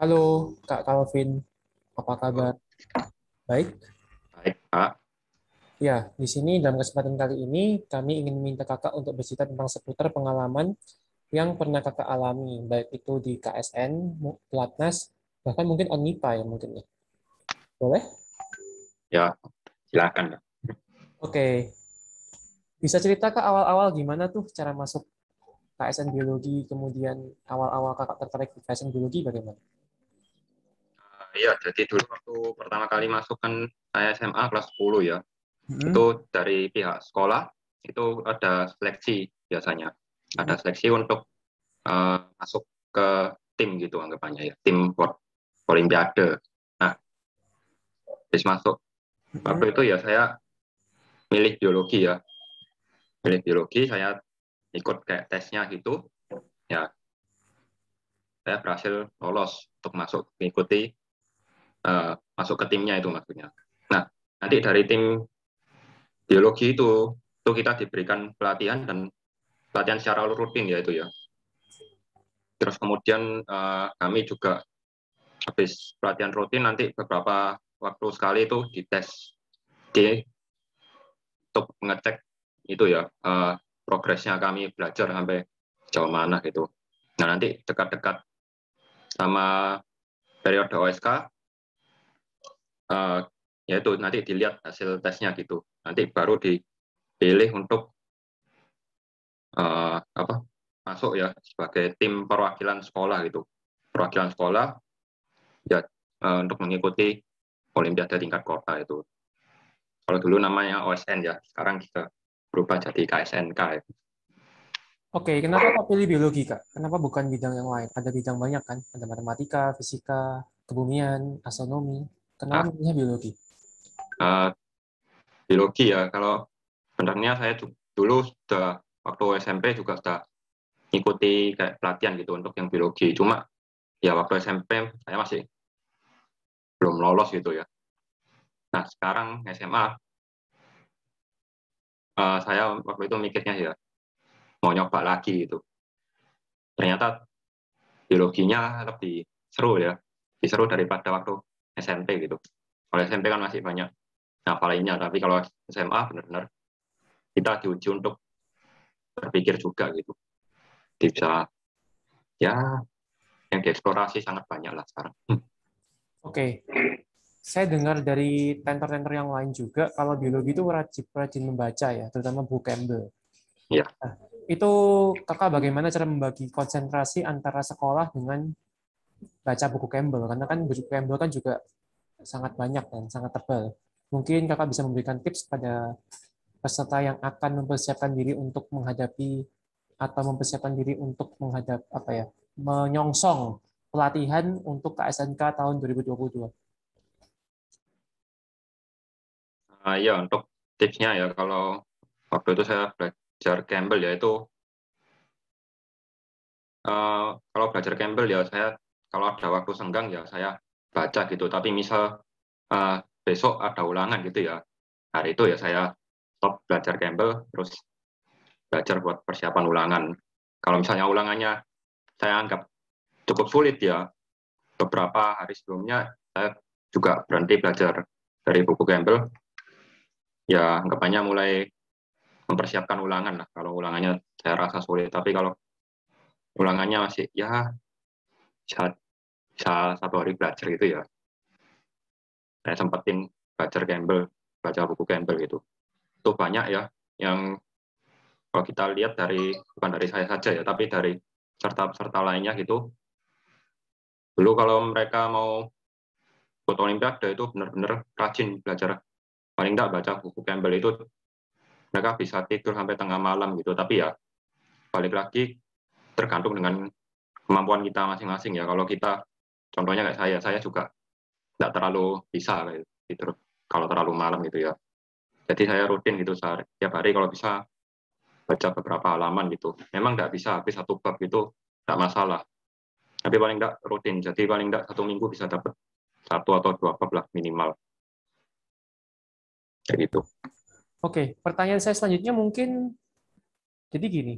Halo, Kak Calvin. Apa Oh, kabar? Baik? baik, Pak. Ya, di sini dalam kesempatan kali ini kami ingin minta Kakak untuk bercerita tentang seputar pengalaman yang pernah Kakak alami, baik itu di KSN, Pelatnas, bahkan mungkin ONIPA ya mungkin ya. Boleh? Ya, silakan, Pak. Oke. Bisa cerita Kak awal-awal gimana tuh cara masuk KSN Biologi, kemudian awal-awal Kakak tertarik di KSN Biologi bagaimana? Iya, jadi dulu waktu pertama kali masuk kan saya SMA kelas 10 ya. Itu Hmm. dari pihak sekolah itu ada seleksi biasanya. Ada seleksi untuk masuk ke tim gitu anggapannya ya, tim Olimpiade. Nah, habis masuk Hmm. waktu itu ya saya milih biologi ya. Milih biologi, saya ikut kayak tesnya gitu. Ya, saya berhasil lolos untuk masuk mengikuti masuk ke timnya itu maksudnya. Nah, nanti dari tim biologi itu kita diberikan pelatihan dan pelatihan secara rutin ya itu ya. Terus kemudian kami juga habis pelatihan rutin nanti beberapa waktu sekali itu dites di untuk mengecek itu ya progresnya kami belajar sampai sejauh mana gitu. Nah nanti dekat-dekat sama periode OSK uh, yaitu nanti dilihat hasil tesnya gitu. Nanti baru dipilih untuk apa masuk ya sebagai tim perwakilan sekolah gitu, perwakilan sekolah ya untuk mengikuti Olimpiade tingkat kota itu. Kalau dulu namanya OSN ya, sekarang kita berubah jadi KSNK ya. Oke, kenapa Kak pilih biologi, Kak? Kenapa bukan bidang yang lain? Ada bidang banyak kan? Ada matematika, fisika, kebumian, astronomi. Kenapa Nah, milihnya biologi? uh, biologi ya, kalau sebenarnya saya dulu sudah waktu SMP juga sudah ikuti kayak pelatihan gitu untuk yang biologi. Cuma ya waktu SMP saya masih belum lolos gitu ya. Nah sekarang SMA saya waktu itu mikirnya ya mau nyoba lagi gitu. Ternyata biologinya lebih seru ya, lebih seru daripada waktu SMP gitu. Kalau SMP kan masih banyak lainnya, tapi kalau SMA benar-benar kita diuji untuk berpikir juga gitu. Bisa ya yang dieksplorasi sangat banyak lah sekarang. Oke, saya dengar dari tentor-tentor yang lain juga kalau biologi itu wajib rajin membaca ya, terutama buku Campbell. Ya, Nah, itu Kakak bagaimana cara membagi konsentrasi antara sekolah dengan baca buku Campbell? Karena kan buku Campbell kan juga sangat banyak dan sangat tebal. Mungkin Kakak bisa memberikan tips pada peserta yang akan mempersiapkan diri untuk menghadapi atau mempersiapkan diri untuk menghadap apa ya, menyongsong pelatihan untuk KSNK tahun 2022. ya untuk tipsnya ya kalau waktu itu saya belajar Campbell ya itu kalau belajar Campbell ya saya kalau ada waktu senggang ya saya baca gitu. Tapi misal eh, besok ada ulangan gitu ya, hari itu ya saya stop belajar Campbell terus belajar buat persiapan ulangan. Kalau misalnya ulangannya saya anggap cukup sulit ya, beberapa hari sebelumnya saya juga berhenti belajar dari buku Campbell, ya anggapannya mulai mempersiapkan ulangan lah. Kalau ulangannya saya rasa sulit, tapi kalau ulangannya masih ya bisa, bisa 1 hari belajar gitu ya, saya sempetin belajar Campbell, baca buku Campbell gitu. Itu banyak ya yang kalau kita lihat dari bukan dari saya saja ya, tapi dari peserta-peserta lainnya gitu. Dulu kalau mereka mau ikut Olimpiade itu benar-benar rajin belajar, paling nggak baca buku Campbell itu mereka bisa tidur sampai tengah malam gitu. Tapi ya balik lagi tergantung dengan kemampuan kita masing-masing ya. Kalau kita contohnya kayak saya juga nggak terlalu bisa kayak tidur kalau terlalu malam gitu ya. Jadi saya rutin gitu setiap hari kalau bisa baca beberapa halaman gitu. Memang nggak bisa habis 1 bab gitu, nggak masalah. Tapi paling nggak rutin. Jadi paling nggak 1 minggu bisa dapat 1 atau 2 bab lah minimal. Kayak gitu. Oke, pertanyaan saya selanjutnya mungkin jadi gini.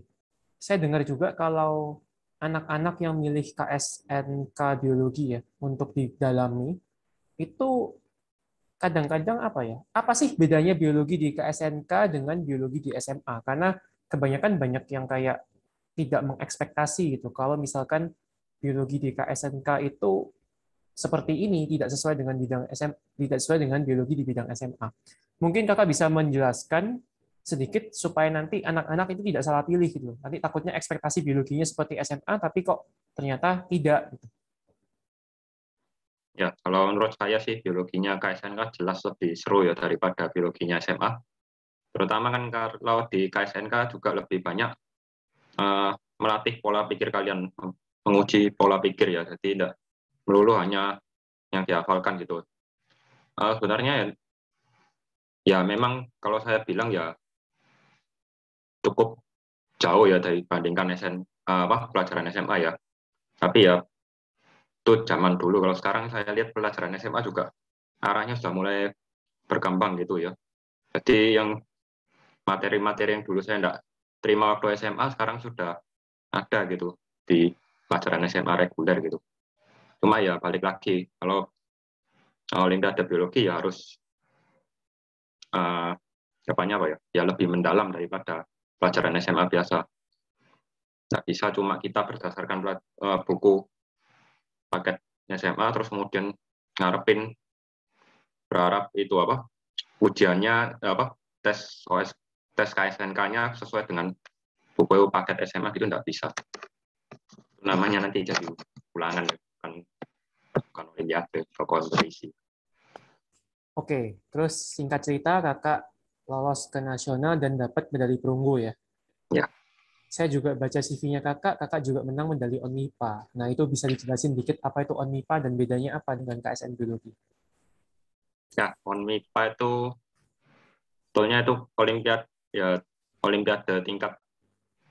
Saya dengar juga kalau anak-anak yang milih KSNK biologi ya untuk didalami itu kadang-kadang apa ya? Apa sih bedanya biologi di KSNK dengan biologi di SMA? Karena kebanyakan banyak yang kayak tidak mengekspektasi gitu. Kalau misalkan biologi di KSNK itu seperti ini, tidak sesuai dengan bidang SM, tidak sesuai dengan biologi di bidang SMA. Mungkin kakak bisa menjelaskan sedikit supaya nanti anak-anak itu tidak salah pilih gitu. Nanti takutnya ekspektasi biologinya seperti SMA, tapi kok ternyata tidak. Gitu. Ya, kalau menurut saya sih biologinya KSNK jelas lebih seru ya daripada biologinya SMA. Terutama kan kalau di KSNK juga lebih banyak melatih pola pikir kalian, menguji pola pikir ya. Jadi tidak melulu hanya yang dihafalkan gitu. Sebenarnya ya memang kalau saya bilang ya cukup jauh ya dibandingkan pelajaran SMA ya. Tapi ya itu zaman dulu. Kalau sekarang saya lihat pelajaran SMA juga arahnya sudah mulai berkembang gitu ya. Jadi yang materi-materi yang dulu saya tidak terima waktu SMA sekarang sudah ada gitu di pelajaran SMA reguler gitu. Cuma ya balik lagi kalau Olimpiade biologi ya harus apa ya? Ya lebih mendalam daripada pelajaran SMA biasa. Nggak bisa cuma kita berdasarkan buku paket SMA terus kemudian ngarepin berharap itu apa ujiannya apa tes KSNK-nya sesuai dengan buku paket SMA gitu nggak bisa. Namanya nanti jadi ulangan bukan olimpiade atau kompetisi. Oke, terus singkat cerita kakak lolos ke nasional dan dapat medali perunggu ya. Ya. Saya juga baca CV-nya kakak, kakak juga menang medali ONMIPA. Nah, itu bisa dijelasin dikit apa itu ONMIPA dan bedanya apa dengan KSN Biologi? Ya, ONMIPA itu sebetulnya itu olimpiade tingkat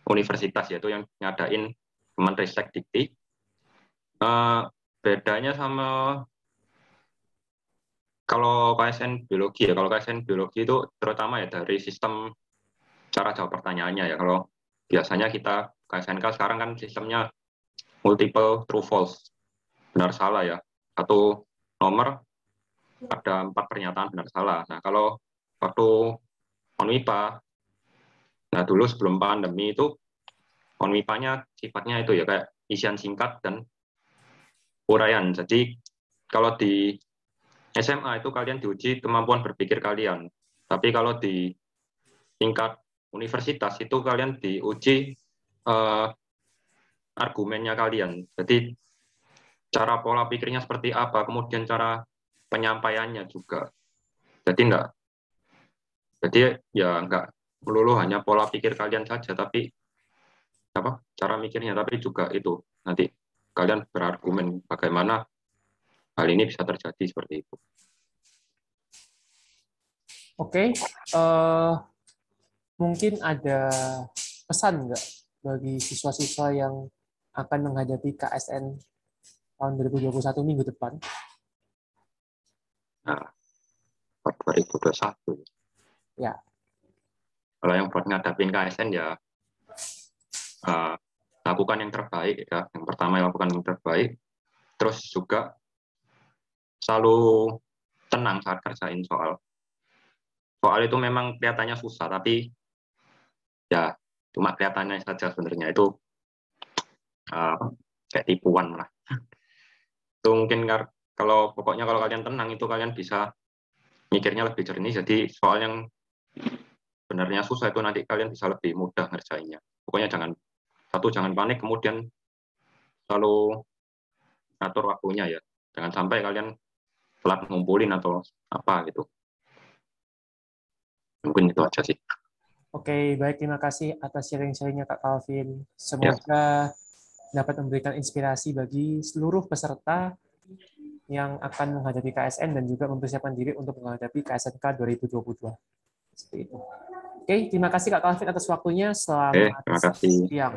universitas yaitu yang ngadain Kemenristek Dikti. Bedanya sama kalau KSN Biologi ya, kalau KSN Biologi itu terutama ya dari sistem cara jawab pertanyaannya ya. Kalau biasanya kita KSNK sekarang kan sistemnya multiple true false, benar salah ya. Satu nomor ada 4 pernyataan benar salah. Nah kalau waktu ONMIPA, nah dulu sebelum pandemi itu ONMIPA-nya sifatnya itu ya kayak isian singkat dan uraian. Jadi kalau di SMA itu kalian diuji kemampuan berpikir kalian. Tapi kalau di tingkat universitas itu kalian diuji argumennya kalian. Jadi cara pola pikirnya seperti apa, kemudian cara penyampaiannya juga. Jadi ya nggak melulu hanya pola pikir kalian saja, tapi apa cara mikirnya, tapi juga itu nanti kalian berargumen bagaimana hal ini bisa terjadi seperti itu. Oke, mungkin ada pesan nggak bagi siswa-siswa yang akan menghadapi KSN tahun 2021 minggu depan? Nah, 2021. Ya. Kalau yang buat ngadapin KSN ya lakukan yang terbaik ya. Yang pertama lakukan yang terbaik. Terus juga selalu tenang saat kerjain soal. Soal itu memang kelihatannya susah, tapi ya cuma kelihatannya saja sebenarnya itu kayak tipuan lah. Itu mungkin kalau pokoknya kalau kalian tenang itu kalian bisa mikirnya lebih jernih. Jadi soal yang sebenarnya susah itu nanti kalian bisa lebih mudah ngerjainnya. Pokoknya jangan panik, kemudian selalu atur waktunya ya. Jangan sampai kalian telat ngumpulin atau apa gitu. Mungkin itu aja sih. Oke, baik. Terima kasih atas sharing-sharingnya Kak Calvin. Ya. Semoga dapat memberikan inspirasi bagi seluruh peserta yang akan menghadapi KSN dan juga mempersiapkan diri untuk menghadapi KSNK 2022. Seperti itu. Oke, terima kasih Kak Calvin atas waktunya. Selamat Terima kasih. siang.